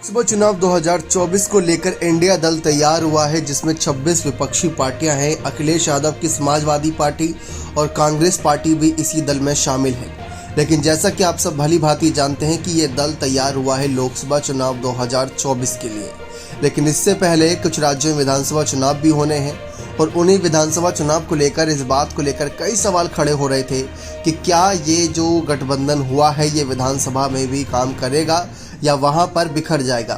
लोकसभा चुनाव 2024 को लेकर इंडिया दल तैयार हुआ है, जिसमें 26 विपक्षी पार्टियां हैं। अखिलेश यादव की समाजवादी पार्टी और कांग्रेस पार्टी भी इसी दल में शामिल है। लेकिन जैसा कि आप सब भली भांति जानते हैं कि ये दल तैयार हुआ है लोकसभा चुनाव 2024 के लिए। लेकिन इससे पहले कुछ राज्यों में विधानसभा चुनाव भी होने हैं और उन्हीं विधानसभा चुनाव को लेकर इस बात को लेकर कई सवाल खड़े हो रहे थे कि क्या ये जो गठबंधन हुआ है ये विधानसभा में भी काम करेगा या वहां पर बिखर जाएगा।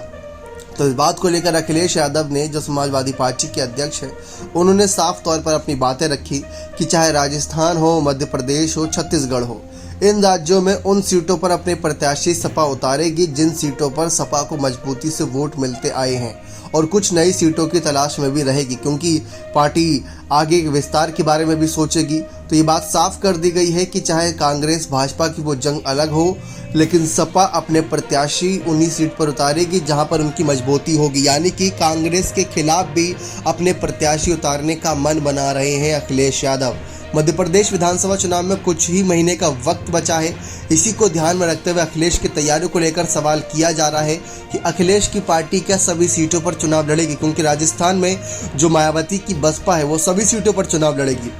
तो इस बात को लेकर अखिलेश यादव ने, जो समाजवादी पार्टी के अध्यक्ष हैं, उन्होंने साफ तौर पर अपनी बातें रखी कि चाहे राजस्थान हो, मध्य प्रदेश हो, छत्तीसगढ़ हो, इन राज्यों में उन सीटों पर अपने प्रत्याशी सपा उतारेगी जिन सीटों पर सपा को मजबूती से वोट मिलते आए हैं, और कुछ नई सीटों की तलाश में भी रहेगी क्योंकि पार्टी आगे के विस्तार के बारे में भी सोचेगी। तो ये बात साफ कर दी गई है कि चाहे कांग्रेस भाजपा की वो जंग अलग हो, लेकिन सपा अपने प्रत्याशी उन्हीं सीट पर उतारेगी जहां पर उनकी मजबूती होगी। यानी कि कांग्रेस के खिलाफ भी अपने प्रत्याशी उतारने का मन बना रहे हैं अखिलेश यादव। मध्य प्रदेश विधानसभा चुनाव में कुछ ही महीने का वक्त बचा है। इसी को ध्यान में रखते हुए अखिलेश की तैयारियों को लेकर सवाल किया जा रहा है कि अखिलेश की पार्टी क्या सभी सीटों पर चुनाव लड़ेगी, क्योंकि राजस्थान में जो मायावती की बसपा है वो सभी सीटों पर चुनाव लड़ेगी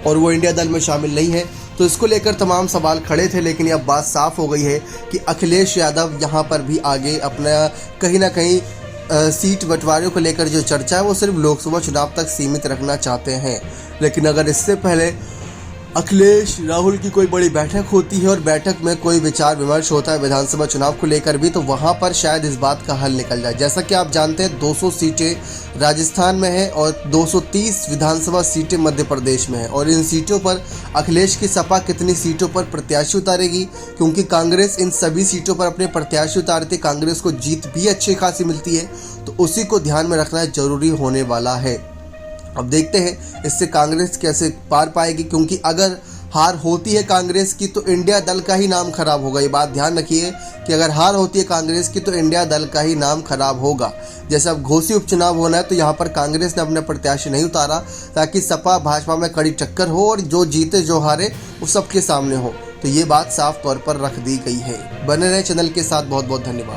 और वो इंडिया दल में शामिल नहीं है। तो इसको लेकर तमाम सवाल खड़े थे, लेकिन अब बात साफ हो गई है कि अखिलेश यादव यहाँ पर भी आगे अपना कहीं ना कहीं सीट बंटवारे को लेकर जो चर्चा है वो सिर्फ लोकसभा चुनाव तक सीमित रखना चाहते हैं। लेकिन अगर इससे पहले अखिलेश राहुल की कोई बड़ी बैठक होती है और बैठक में कोई विचार विमर्श होता है विधानसभा चुनाव को लेकर भी, तो वहां पर शायद इस बात का हल निकल जाए। जैसा कि आप जानते हैं 200 सीटें राजस्थान में है और 230 विधानसभा सीटें मध्य प्रदेश में है, और इन सीटों पर अखिलेश की सपा कितनी सीटों पर प्रत्याशी उतारेगी, क्योंकि कांग्रेस इन सभी सीटों पर अपने प्रत्याशी उतारती, कांग्रेस को जीत भी अच्छी खासी मिलती है। तो उसी को ध्यान में रखना जरूरी होने वाला है। अब देखते हैं इससे कांग्रेस कैसे पार पाएगी, क्योंकि अगर हार होती है कांग्रेस की तो इंडिया दल का ही नाम खराब होगा। ये बात ध्यान रखिए कि अगर हार होती है कांग्रेस की तो इंडिया दल का ही नाम खराब होगा। जैसे अब घोसी उपचुनाव होना है तो यहाँ पर कांग्रेस ने अपने प्रत्याशी नहीं उतारा ताकि सपा भाजपा में कड़ी टक्कर हो और जो जीते जो हारे वो सबके सामने हो। तो ये बात साफ तौर पर रख दी गई है। बने रहे चैनल के साथ। बहुत बहुत धन्यवाद।